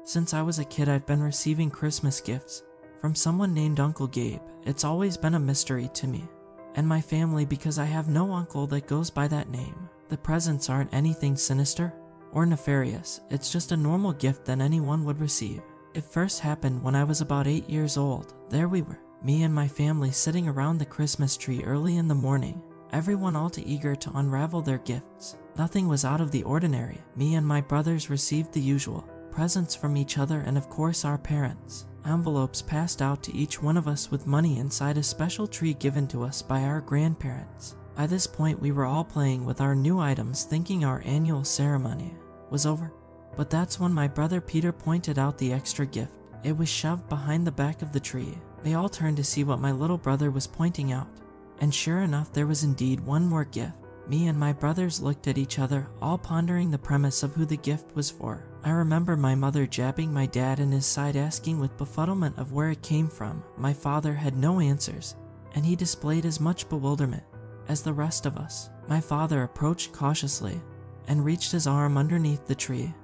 Since I was a kid, I've been receiving Christmas gifts from someone named Uncle Gabe. It's always been a mystery to me and my family because I have no uncle that goes by that name. The presents aren't anything sinister or nefarious, it's just a normal gift that anyone would receive. It first happened when I was about 8 years old. There we were, me and my family sitting around the Christmas tree early in the morning, everyone all too eager to unravel their gifts. Nothing was out of the ordinary. Me and my brothers received the usual presents from each other and of course our parents. Envelopes passed out to each one of us with money inside a special tree given to us by our grandparents. By this point we were all playing with our new items thinking our annual ceremony was over. But that's when my brother Peter pointed out the extra gift. It was shoved behind the back of the tree. They all turned to see what my little brother was pointing out. And sure enough, there was indeed one more gift. Me and my brothers looked at each other, all pondering the premise of who the gift was for. I remember my mother jabbing my dad in his side, asking with befuddlement of where it came from. My father had no answers, and he displayed as much bewilderment as the rest of us. My father approached cautiously and reached his arm underneath the tree.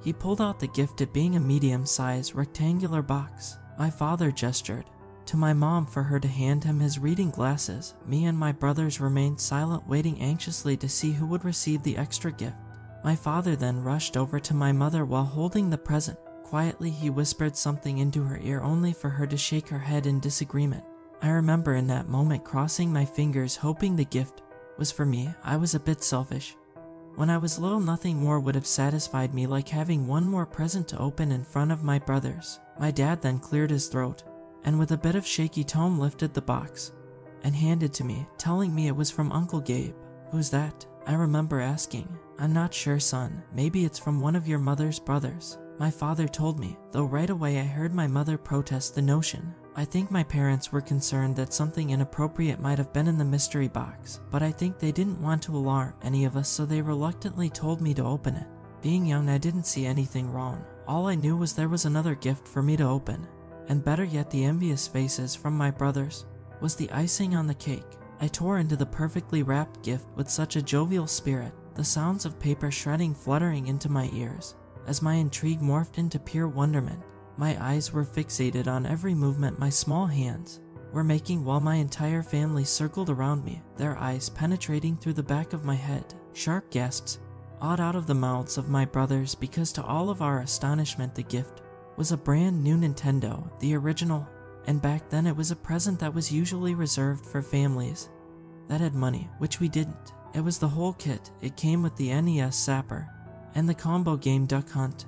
He pulled out the gift, it being a medium-sized rectangular box. My father gestured to my mom for her to hand him his reading glasses. Me and my brothers remained silent, waiting anxiously to see who would receive the extra gift. My father then rushed over to my mother while holding the present. Quietly, he whispered something into her ear, only for her to shake her head in disagreement. I remember in that moment crossing my fingers, hoping the gift was for me. I was a bit selfish. When I was little, nothing more would have satisfied me like having one more present to open in front of my brothers. My dad then cleared his throat, and with a bit of shaky tone lifted the box and handed to me, telling me it was from Uncle Gabe. "Who's that?" I remember asking. "I'm not sure, son. Maybe it's from one of your mother's brothers." My father told me, though right away I heard my mother protest the notion. I think my parents were concerned that something inappropriate might have been in the mystery box, but I think they didn't want to alarm any of us, so they reluctantly told me to open it. Being young, I didn't see anything wrong. All I knew was there was another gift for me to open, and better yet, the envious faces from my brothers was the icing on the cake. I tore into the perfectly wrapped gift with such a jovial spirit, the sounds of paper shredding fluttering into my ears as my intrigue morphed into pure wonderment. My eyes were fixated on every movement my small hands were making while my entire family circled around me, their eyes penetrating through the back of my head. Sharp gasps awed out of the mouths of my brothers because to all of our astonishment the gift was a brand new Nintendo, the original, and back then it was a present that was usually reserved for families that had money, which we didn't. It was the whole kit. It came with the NES Zapper and the combo game Duck Hunt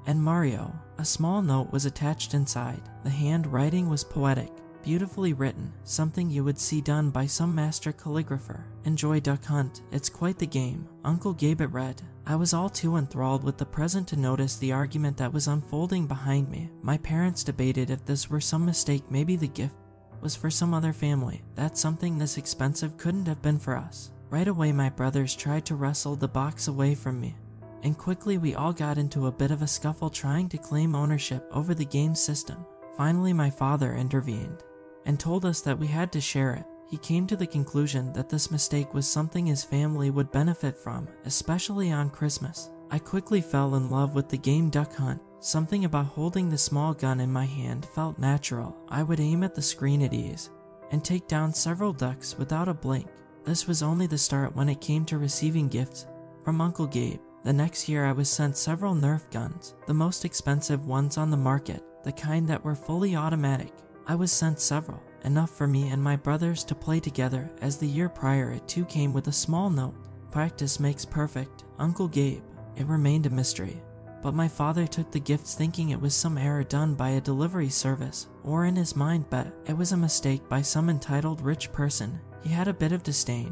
and Mario. A small note was attached inside. The handwriting was poetic, beautifully written, something you would see done by some master calligrapher. "Enjoy Duck Hunt, it's quite the game," Uncle Gabe it read. I was all too enthralled with the present to notice the argument that was unfolding behind me. My parents debated if this were some mistake, maybe the gift was for some other family, that something this expensive couldn't have been for us. Right away my brothers tried to wrestle the box away from me, and quickly we all got into a bit of a scuffle trying to claim ownership over the game system. Finally my father intervened and told us that we had to share it. He came to the conclusion that this mistake was something his family would benefit from, especially on Christmas. I quickly fell in love with the game Duck Hunt. Something about holding the small gun in my hand felt natural. I would aim at the screen at ease and take down several ducks without a blink. This was only the start when it came to receiving gifts from Uncle Gabe. The next year I was sent several Nerf guns, the most expensive ones on the market, the kind that were fully automatic. I was sent several, enough for me and my brothers to play together, as the year prior it too came with a small note. "Practice makes perfect, Uncle Gabe." It remained a mystery, but my father took the gifts thinking it was some error done by a delivery service, or in his mind bet it was a mistake by some entitled rich person. He had a bit of disdain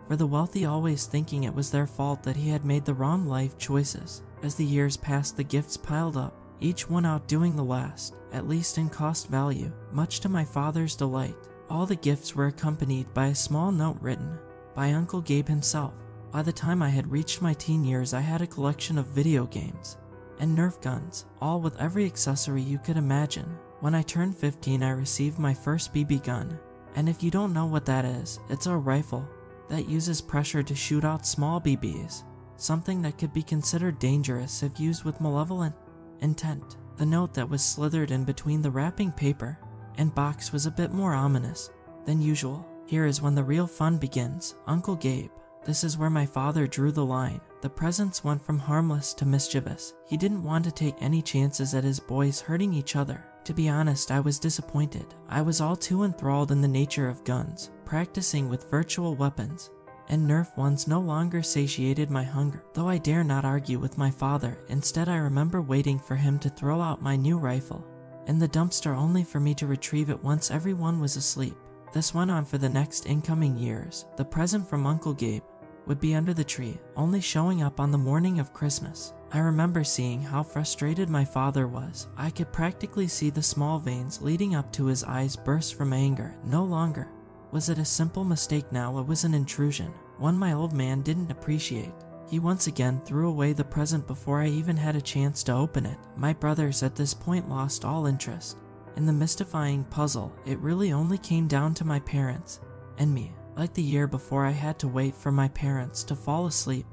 for the wealthy, always thinking it was their fault that he had made the wrong life choices. As the years passed, the gifts piled up, each one outdoing the last, at least in cost value. Much to my father's delight, all the gifts were accompanied by a small note written by Uncle Gabe himself. By the time I had reached my teen years, I had a collection of video games and Nerf guns, all with every accessory you could imagine. When I turned 15, I received my first BB gun, and if you don't know what that is, it's a rifle that uses pressure to shoot out small BBs, something that could be considered dangerous if used with malevolent intent. The note that was slithered in between the wrapping paper and box was a bit more ominous than usual. Here is when the real fun begins. Uncle Gabe. This is where my father drew the line. The presents went from harmless to mischievous. He didn't want to take any chances at his boys hurting each other. To be honest, I was disappointed. I was all too enthralled in the nature of guns, practicing with virtual weapons, and Nerf ones no longer satiated my hunger. Though I dare not argue with my father, instead I remember waiting for him to throw out my new rifle in the dumpster only for me to retrieve it once everyone was asleep. This went on for the next incoming years. The present from Uncle Gabe would be under the tree, only showing up on the morning of Christmas. I remember seeing how frustrated my father was. I could practically see the small veins leading up to his eyes burst from anger. No longer was it a simple mistake, now it was an intrusion, one my old man didn't appreciate. He once again threw away the present before I even had a chance to open it. My brothers at this point lost all interest in the mystifying puzzle. It really only came down to my parents and me. Like the year before, I had to wait for my parents to fall asleep,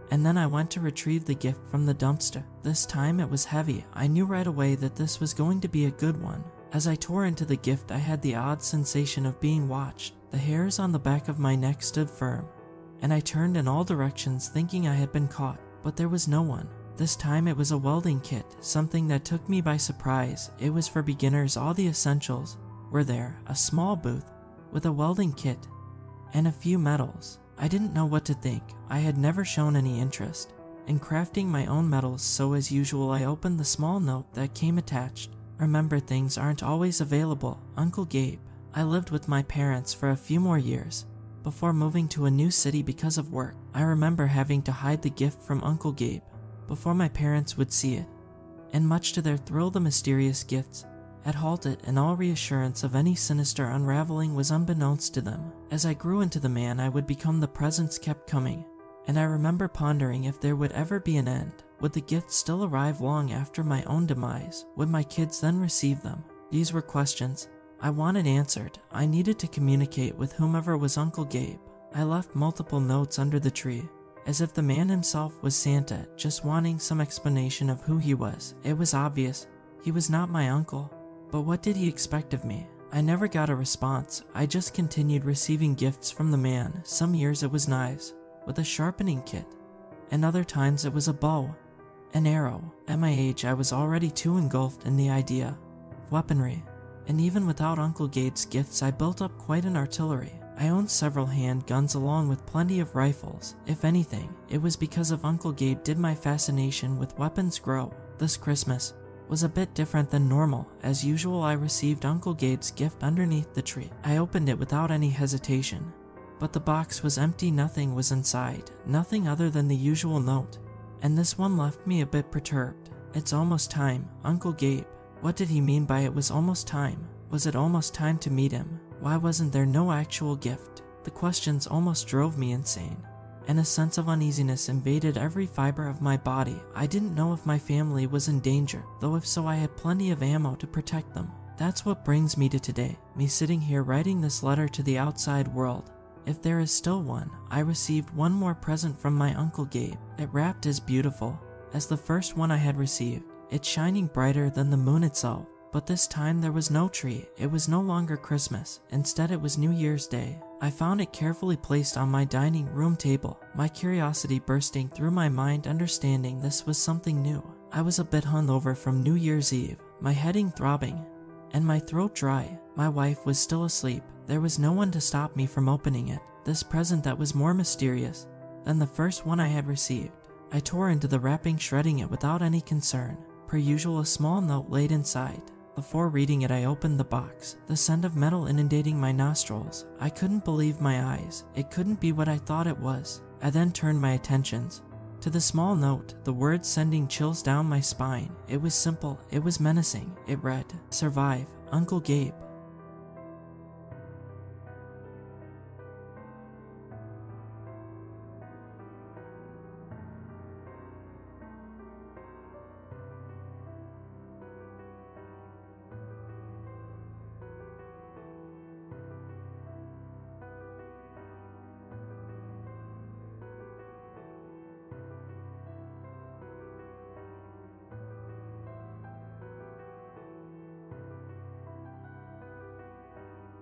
and then I went to retrieve the gift from the dumpster. This time it was heavy. I knew right away that this was going to be a good one. As I tore into the gift, I had the odd sensation of being watched. The hairs on the back of my neck stood firm, and I turned in all directions thinking I had been caught, but there was no one. This time it was a welding kit, something that took me by surprise. It was for beginners. All the essentials were there, a small booth with a welding kit and a few metals. I didn't know what to think. I had never shown any interest in crafting my own metals, so as usual I opened the small note that came attached. Remember, things aren't always available. Uncle Gabe. I lived with my parents for a few more years before moving to a new city because of work. I remember having to hide the gift from Uncle Gabe before my parents would see it, and much to their thrill, the mysterious gifts had halted, and all reassurance of any sinister unraveling was unbeknownst to them. As I grew into the man I would become, the presents kept coming, and I remember pondering if there would ever be an end. Would the gifts still arrive long after my own demise? Would my kids then receive them? These were questions I wanted answered. I needed to communicate with whomever was Uncle Gabe. I left multiple notes under the tree, as if the man himself was Santa, just wanting some explanation of who he was. It was obvious he was not my uncle. But what did he expect of me? I never got a response. I just continued receiving gifts from the man. Some years it was knives with a sharpening kit, and other times it was a bow, an arrow. At my age, I was already too engulfed in the idea of weaponry, and even without Uncle Gabe's gifts I built up quite an artillery. I owned several handguns along with plenty of rifles. If anything, it was because of Uncle Gabe did my fascination with weapons grow. This Christmas was a bit different than normal. As usual, I received Uncle Gabe's gift underneath the tree. I opened it without any hesitation, but the box was empty. Nothing was inside, nothing other than the usual note, and this one left me a bit perturbed. It's almost time. Uncle Gabe. What did he mean by it was almost time? Was it almost time to meet him? Why wasn't there no actual gift? The questions almost drove me insane, and a sense of uneasiness invaded every fiber of my body. I didn't know if my family was in danger, though if so I had plenty of ammo to protect them. That's what brings me to today, me sitting here writing this letter to the outside world. If there is still one. I received one more present from my Uncle Gabe. It wrapped as beautiful as the first one I had received. It's shining brighter than the moon itself. But this time there was no tree. It was no longer Christmas. Instead it was New Year's Day. I found it carefully placed on my dining room table, my curiosity bursting through my mind, understanding this was something new. I was a bit hungover from New Year's Eve, my head throbbing, and my throat dry. My wife was still asleep. There was no one to stop me from opening it. This present that was more mysterious than the first one I had received. I tore into the wrapping, shredding it without any concern. Per usual, a small note laid inside. Before reading it, I opened the box, the scent of metal inundating my nostrils. I couldn't believe my eyes. It couldn't be what I thought it was. I then turned my attentions to the small note, the words sending chills down my spine. It was simple. It was menacing. It read, "Survive, Uncle Gabe."